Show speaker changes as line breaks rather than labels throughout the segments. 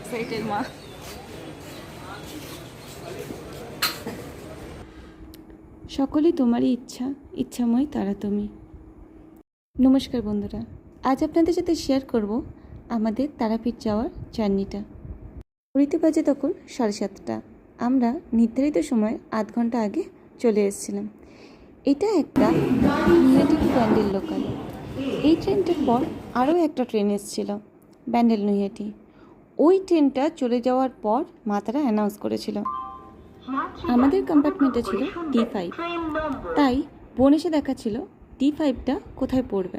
Excited মা। সকলেই তোমারই ইচ্ছা, ইচ্ছাময় তারা তুমি। নমস্কার বন্ধুরা, আজ আপনাদের সাথে শেয়ার করব আমাদের তারাপীঠ যাওয়ার জার্নিটা। ঘড়িতে বাজে তখন 7:30। আমরা নির্ধারিত সময় আধ ঘন্টা আগে চলে এসেছিলাম। এটা একটা নৈহাটি টু ব্যান্ডেল লোকাল। এই ট্রেনটার পর আরও একটা ট্রেন এসেছিল ব্যান্ডেল নৈহাটি। ওই ট্রেনটা চলে যাওয়ার পর মা তারা অ্যানাউন্স করেছিল। আমাদের কম্পার্টমেন্টে ছিল D5, তাই বোন এসে দেখাচ্ছিল D5টা কোথায় পড়বে।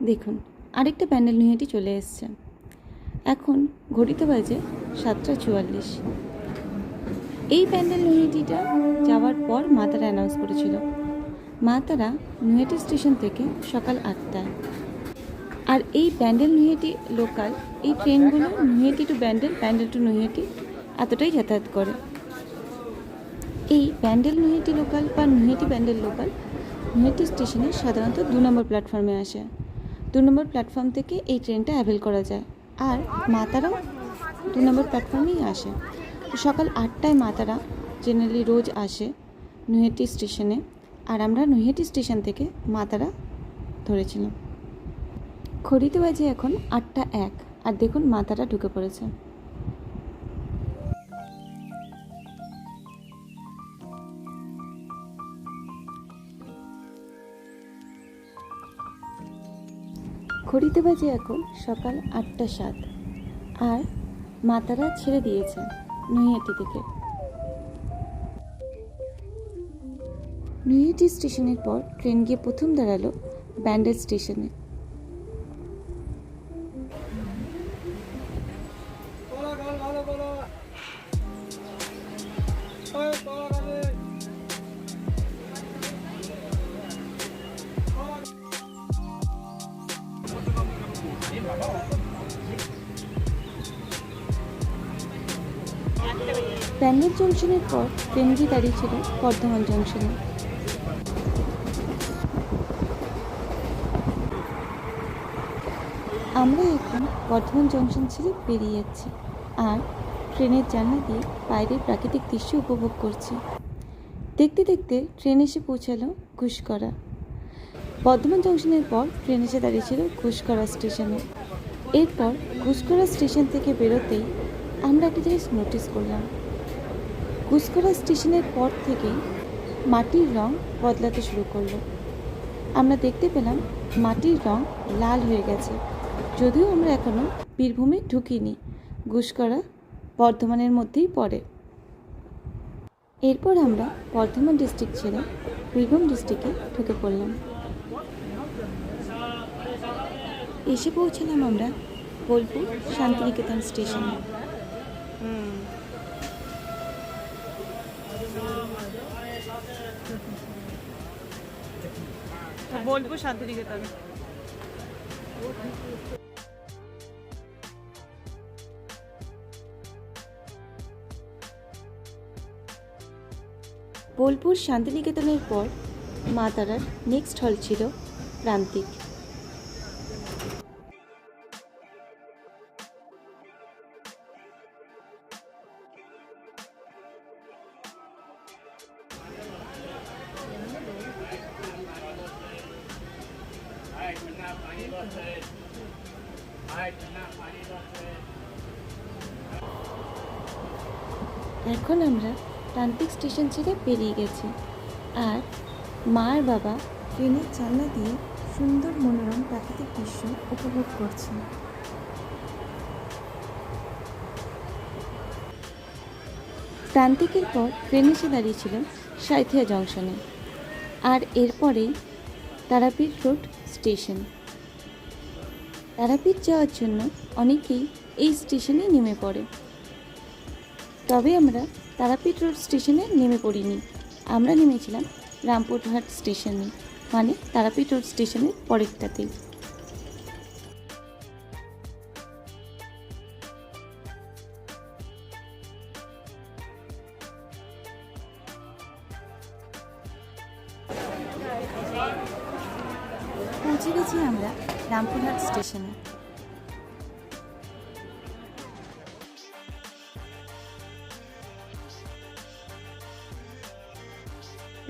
দেখুন, আরেকটা ব্যান্ডেল নৈহাটি চলে এসছে। এখন ঘড়িতে বাজে 7:44। এই ব্যান্ডেল নৈহাটিটা যাওয়ার পর মা তারা অ্যানাউন্স করেছিল মা তারা নৈহাটি স্টেশন থেকে সকাল 8টায়। আর এই ব্যান্ডেল নৈহাটি লোকাল, এই ট্রেনগুলো নৈহাটি টু ব্যান্ডেল, ব্যান্ডেল টু নৈহাটি এতটাই যাতায়াত করে। এই ব্যান্ডেল নৈহাটি লোকাল বা নৈহাটি ব্যান্ডেল লোকাল নৈহাটি স্টেশনে সাধারণত 2 নম্বর প্ল্যাটফর্মে আসে। 2 নম্বর প্ল্যাটফর্ম থেকে এই ট্রেনটা অ্যাভেল করা যায়। আর মা তারাও 2 নম্বর প্ল্যাটফর্মেই আসে। তো সকাল 8টায় মা তারা জেনারেলি রোজ আসে নৈহাটি স্টেশনে। আর আমরা নৈহাটি স্টেশন থেকে মা তারা ধরেছিলাম। ঘড়িতে বাজে এখন 8:01। আর দেখুন মা তারা ঢুকে পড়েছে। ঘড়িতে বাজে এখন সকাল 8:07। আর মা তারা ছেড়ে দিয়েছে নৈহাটি থেকে। নৈহাটি স্টেশনের পর ট্রেন গিয়ে প্রথম দাঁড়ালো ব্যান্ডেল স্টেশনে। ব্যান্ডেল জংশনের পর ট্রেন গিয়ে দাঁড়িয়েছিল বর্ধমান জংশনে। আমরা এখন বর্ধমান জংশন ছেড়ে বেরিয়ে যাচ্ছি আর ট্রেনের জানলা দিয়ে বাইরের প্রাকৃতিক দৃশ্য উপভোগ করছি। দেখতে দেখতে ট্রেন এসে পৌঁছালো ঘুষকরা। বর্ধমান জংশনের পর ট্রেন এসে দাঁড়িয়েছিল ঘুষকরা স্টেশনে। এরপর ঘুষকরা স্টেশন থেকে বেরোতেই আমরা একটা জিনিস নোটিস করলাম। ঘুষকরা স্টেশনের পর থেকেই মাটির রং বদলাতে শুরু করলো। আমরা দেখতে পেলাম মাটির রং লাল হয়ে গেছে। যদিও আমরা এখনও বীরভূমে ঢুকিনি, ঘুষকরা বর্ধমানের মধ্যেই পড়ে। এরপর আমরা বর্ধমান ডিস্ট্রিক্ট ছেড়ে বীরভূম ডিস্ট্রিক্টে ঢুকে পড়লাম। এসে পৌঁছালাম আমরা বোলপুর শান্তিনিকেতন স্টেশনে।
বোলপুর শান্তিনিকেতন।
বোলপুর শান্তিনিকেতনের পর মা তারার নেক্সট হল ছিল প্রান্তিক। এখন আমরা প্রান্তিক স্টেশন ছেড়ে বেরিয়ে গেছি আর মা আর বাবা ট্রেনের জানলা দিয়ে সুন্দর মনোরম প্রাকৃতিক দৃশ্য উপভোগ করছে। প্রান্তিকের পর ট্রেন এসে দাঁড়িয়েছিল সাঁইথিয়া জংশনে। আর এরপরেই তারাপীঠ রোড স্টেশন। তারাপীঠ যাওয়ার জন্য অনেকেই এই স্টেশনেই নেমে পড়ে। তবে আমরা তারাপীঠ রোড স্টেশনে নেমে পড়িনি। আমরা নেমেছিলাম রামপুরহাট স্টেশনে, মানে তারাপীঠ রোড স্টেশনের পরেরটাতেই। পৌঁছে গেছি আমরা রামপুরহাট স্টেশনে।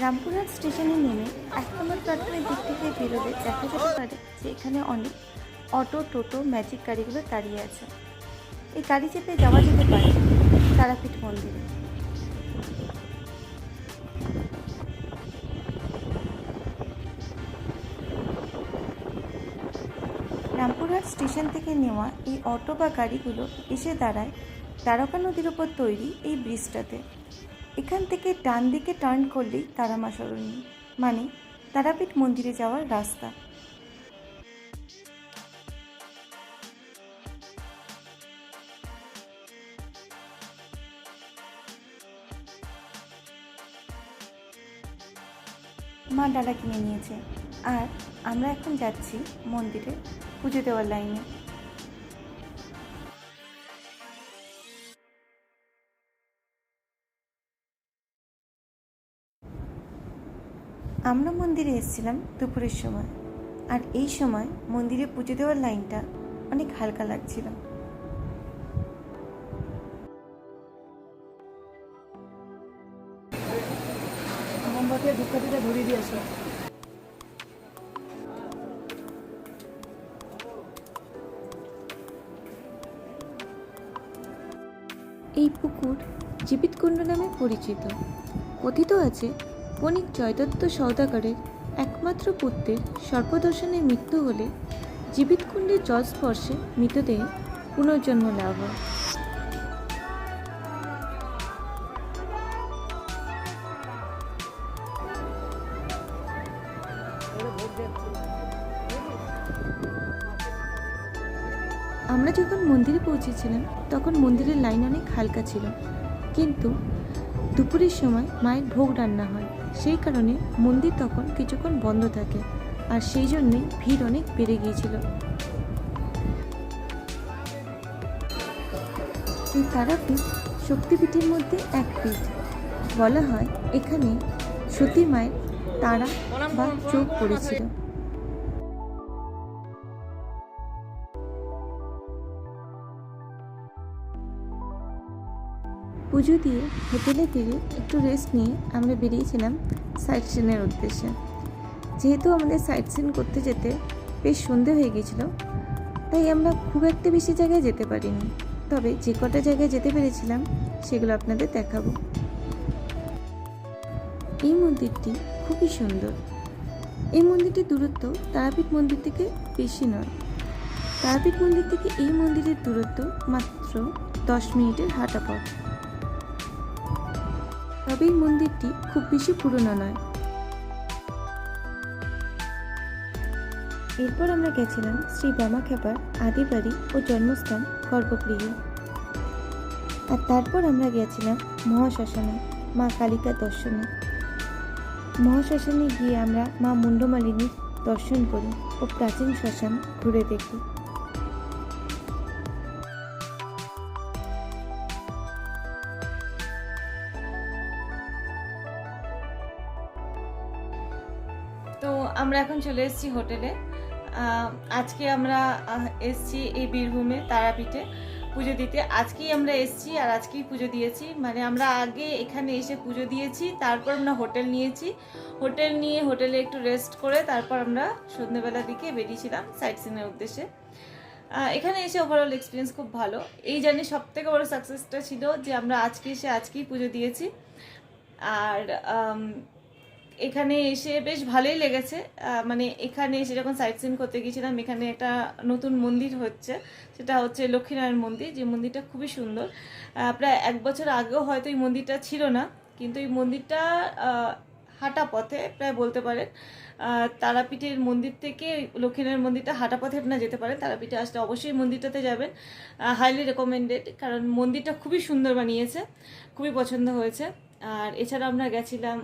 রামপুরহাট স্টেশনে নেমে 1 নম্বর প্ল্যাটফর্মের দিক থেকে বেরোলে দেখা যেতে পারে যে এখানে অনেক অটো, টোটো, ম্যাজিক গাড়িগুলো দাঁড়িয়ে আছে। এই গাড়ি চেপে যাওয়া যেতে পারে তারাপীঠ মন্দিরে। রামপুরহাট স্টেশন থেকে নেওয়া এই অটো বা গাড়িগুলো এসে দাঁড়ায় দ্বারকা নদীর ওপর তৈরি এই ব্রিজটাতে। এখান থেকে ডান দিকে টার্ন করলেই তারামা সরণি, মানে তারাপীঠ মন্দিরে যাওয়ার রাস্তা। মা ডালা কিনে নিয়েছে আর আমরা এখন যাচ্ছি মন্দিরে পুজো দেওয়ার লাইনে। আমরা মন্দিরে এসেছিলাম দুপুরের সময়, আর এই সময় মন্দিরে পুজো দেওয়ার লাইনটা অনেক হালকা লাগছিল।
মোমবাতি আর ধূপকাঠিটা ধরিয়ে দিয়ে আসো।
এই পুকুর জীবিতকুণ্ড নামে পরিচিত। কথিত আছে বণিক জয়দত্ত সওদাগরের একমাত্র পুত্রের সর্পদর্শনে মৃত্যু হলে জীবিতকুণ্ডের জল স্পর্শে মৃতদেহে পুনর্জন্ম লাভ হয়। আমরা যখন মন্দিরে পৌঁছেছিলাম তখন মন্দিরের লাইন অনেক হালকা ছিল, কিন্তু দুপুরের সময় মায়ের ভোগ রান্না হয়, সেই কারণে মন্দির তখন কিছুক্ষণ বন্ধ থাকে, আর সেই জন্যে ভিড় অনেক বেড়ে গিয়েছিল। এই তারাপীঠ শক্তিপীঠের মধ্যে এক পীঠ। বলা হয় এখানে সতী মায়ের তারা বা চোখ পড়েছিল। পুজো দিয়ে হোটেলে ফিরে একটু রেস্ট নিয়ে আমরা বেরিয়েছিলাম সাইট সিনের উদ্দেশ্যে। যেহেতু আমাদের সাইট সিন করতে যেতে বেশ সন্ধে হয়ে গিয়েছিল, তাই আমরা খুব একটা বেশি জায়গায় যেতে পারিনি, তবে যে কটা জায়গায় যেতে পেরেছিলাম সেগুলো আপনাদের দেখাবো। এই মন্দিরটি খুবই সুন্দর। এই মন্দিরটির দূরত্ব তারাপীঠ মন্দির থেকে বেশি নয়। তারাপীঠ মন্দির থেকে এই মন্দিরের দূরত্ব মাত্র 10 মিনিটের হাঁটা পথ। তবে এই মন্দিরটি খুব বেশি পুরনো নয়। এরপর আমরা গেছিলাম শ্রী বামাখ্যাপার আদিবাড়ি ও জন্মস্থান গর্ভগৃহে, আর তারপর আমরা গেছিলাম মহাশ্মশানে মা কালিকা দর্শনে। মহাশ্মশানে গিয়ে আমরা মা মুন্ডমালিনীর দর্শন করি ও প্রাচীন শ্মশান ঘুরে দেখি। তো আমরা এখন চলে এসেছি হোটেলে। আজকে আমরা এসেছি এই বীরভূমে তারাপীঠে পুজো দিতে। আজকেই আমরা এসেছি আর আজকেই পুজো দিয়েছি, মানে আমরা আগে এখানে এসে পুজো দিয়েছি, তারপর আমরা হোটেল নিয়েছি। হোটেল নিয়ে হোটেলে একটু রেস্ট করে তারপর আমরা সন্ধ্যেবেলার দিকে বেরিয়েছিলাম সাইট সিনের উদ্দেশ্যে। এখানে এসে ওভারঅল এক্সপিরিয়েন্স খুব ভালো। এই জানি সব থেকে বড় সাকসেসটা ছিল যে আমরা আজকে এসে আজকেই পুজো দিয়েছি। আর এখানে এসে বেশ ভালোই লেগেছে। মানে এখানে এসে যখন সাইট সিন করতে গিয়েছিলাম, এখানে একটা নতুন মন্দির হচ্ছে, সেটা হচ্ছে লক্ষ্মীনারায়ণ মন্দির, যে মন্দিরটা খুবই সুন্দর। প্রায় 1 বছর আগেও হয়তো এই মন্দিরটা ছিল না, কিন্তু এই মন্দিরটা হাঁটা পথে প্রায় বলতে পারেন। তারাপীঠের মন্দির থেকে লক্ষ্মীনারায়ণ মন্দিরটা হাঁটা পথে আপনারা যেতে পারেন। তারাপীঠে আসলে অবশ্যই মন্দিরটাতে যাবেন, হাইলি রেকমেন্ডেড, কারণ মন্দিরটা খুবই সুন্দর বানিয়েছে, খুবই পছন্দ হয়েছে। আর এছাড়া আমরা গেছিলাম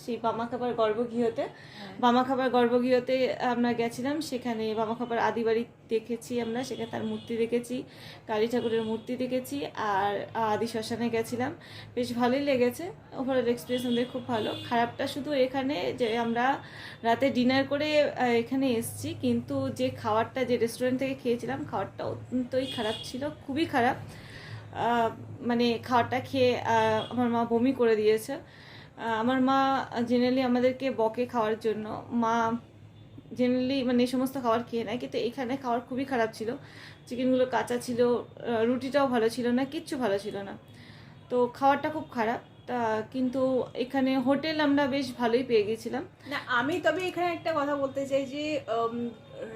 সেই বামাখ্যাপার গর্ভগৃহতে। বামাখ্যাপার গর্ভগৃহতে আমরা গেছিলাম, সেখানে বামাখ্যাপার আদিবাড়ি দেখেছি আমরা, সেখানে তার মূর্তি দেখেছি, কালী ঠাকুরের মূর্তি দেখেছি, আর আদি শ্মশানে গেছিলাম। বেশ ভালোই লেগেছে, ওভারঅল এক্সপিরিয়েন্স আমাদের খুব ভালো। খারাপটা শুধু এখানে যে আমরা রাতে ডিনার করে এখানে এসেছি, কিন্তু যে খাবারটা যে রেস্টুরেন্ট থেকে খেয়েছিলাম খাবারটা অত্যন্তই খারাপ ছিল, খুবই খারাপ। মানে খাবারটা খেয়ে আমার মা বমি করে দিয়েছে। আমার মা জেনারেলি আমাদেরকে বকে খাওয়ার জন্য। মা জেনারেলি মানে এই সমস্ত খাবার খেয়ে নেয়, কিন্তু এখানে খাবার খুবই খারাপ ছিল। চিকেনগুলো কাঁচা ছিল, রুটিটাও ভালো ছিল না, কিচ্ছু ভালো ছিল না। তো খাবারটা খুব খারাপ। তা কিন্তু এখানে হোটেল আমরা বেশ ভালোই পেয়ে গেছিলাম।
না, আমি তবে এখানে একটা কথা বলতে চাই যে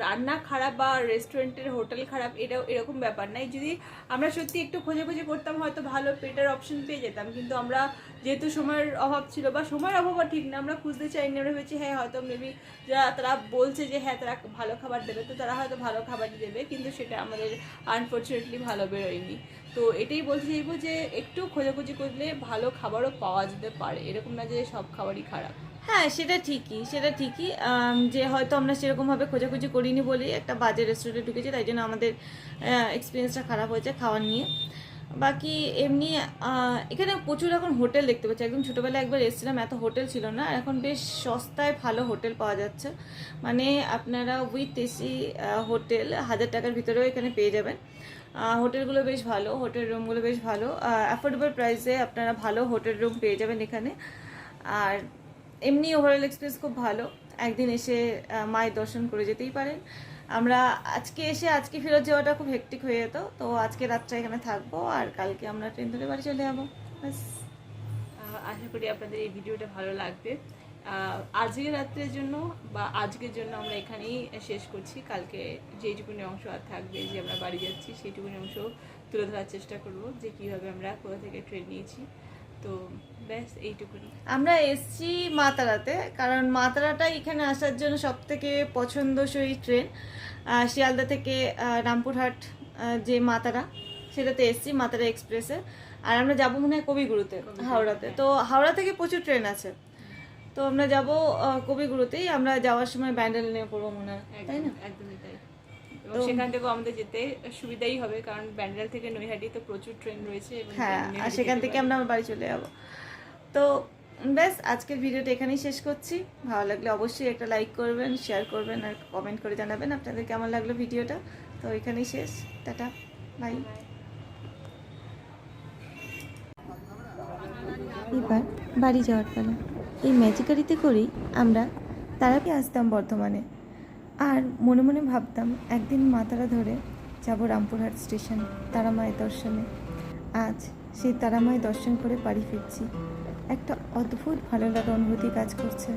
রান্না খারাপ বা রেস্টুরেন্টের হোটেল খারাপ এরকম ব্যাপার নাই। যদি আমরা সত্যি একটু খোঁজাখুঁজি করতাম হয়তো ভালো বেটার অপশন পেয়ে যেতাম, কিন্তু আমরা যেহেতু সময়ের অভাব ছিল, বা সময়ের অভাব ঠিক না, আমরা খুঁজতে চাইনি। আমরা ভেবেছি হ্যাঁ হয়তো মেবি যারা তারা বলছে যে হ্যাঁ তারা ভালো খাবার দেবে, তো তারা হয়তো ভালো খাবারই দেবে, কিন্তু সেটা আমাদের আনফর্চুনেটলি ভালো বেরোয়নি। তো এটাই বলতে চাইবো যে একটু খোঁজাখুঁজি করলে ভালো খাবারও পাওয়া যেতে পারে, এরকম না যে সব খাবারই খারাপ।
হ্যাঁ, সেটা ঠিকই যে হয়তো আমরা সেরকমভাবে খোঁজাখুঁজি করিনি বলেই একটা বাজে রেস্টুরেন্টে ঢুকেছি, তাই জন্য আমাদের এক্সপিরিয়েন্সটা খারাপ হয়েছে খাওয়ার নিয়ে। বাকি এমনি এখানে প্রচুর এখন হোটেল দেখতে পাচ্ছি। একদম ছোটোবেলায় একবার এসেছিলাম, এত হোটেল ছিল না, আর এখন বেশ সস্তায় ভালো হোটেল পাওয়া যাচ্ছে। মানে আপনারা উইথ এসি হোটেল 1000 টাকার ভিতরেও এখানে পেয়ে যাবেন। হোটেলগুলো বেশ ভালো, হোটেল রুমগুলো বেশ ভালো, অ্যাফোর্ডেবল প্রাইসে আপনারা ভালো হোটেল রুম পেয়ে যাবেন এখানে। আর এমনি ওভারঅল এক্সপিরিয়েন্স খুব ভালো। একদিন এসে মায়ের দর্শন করে যেতেই পারেন। আমরা আজকে ফেরত যাওয়াটা খুব হেক্টিক হয়ে যেত, তো আজকে রাতটা এখানে থাকবো, আর কালকে আমরা ট্রেন ধরে বাড়ি চলে যাবো। ব্যাস।
আশা করি আপনাদের এই ভিডিওটা ভালো লাগবে। আজকের রাত্রের জন্য বা আজকের জন্য আমরা এখানেই শেষ করছি। কালকে যেইটুকুনি অংশ আর থাকবে যে আমরা বাড়ি যাচ্ছি, সেইটুকুনি অংশ তুলে ধরার চেষ্টা করব যে কীভাবে আমরা কোথা থেকে ট্রেন নিয়েছি। তো ব্যাস এইটুকুনি।
আমরা এসছি মাতারাতে, কারণ মাতারাটা এখানে আসার জন্য সব থেকে পছন্দসই ট্রেন। শিয়ালদা থেকে রামপুরহাট যে মাতারা, সেটাতে এসছি, মাতারা এক্সপ্রেসে। আর আমরা যাবো মনে হয় কবিগুরুতে, হাওড়াতে। তো হাওড়া থেকে প্রচুর ট্রেন আছে, তো আমরা যাবো কবিগুরুতেই। আমরা যাওয়ার সময় ব্যান্ডেল নিয়ে পড়বো মনে হয়, তাই না?
একদমই তাই। এবং সেখান থেকেও আমাদের যেতে সুবিধাই হবে, কারণ ব্যান্ডেল থেকে নৈহাটি তো প্রচুর ট্রেন রয়েছে।
হ্যাঁ, আর সেখান থেকে আমরা আমার বাড়ি চলে যাবো। তো ব্যাস, আজকের ভিডিওটা এখানেই শেষ করছি। ভালো লাগলে অবশ্যই একটা লাইক করবেন, শেয়ার করবেন, আর কমেন্ট করে জানাবেন আপনাদের কেমন লাগলো ভিডিওটা। তো এখানেই শেষ, টাটা, বাই। এবার বাড়ি যাওয়ার পালা। এই ম্যাজিক গাড়িতে করেই আমরা তারাপীঠ আসতাম বর্ধমানে, আর মনে মনে ভাবতাম একদিন মাতারা ধরে যাব রামপুরহাট স্টেশন তারামায়ের দর্শনে। আজ সেই তারামায়ের দর্শন করে বাড়ি ফিরছি। একটা অদ্ভুত ভালো লাগা অনুভূতি কাজ করছে।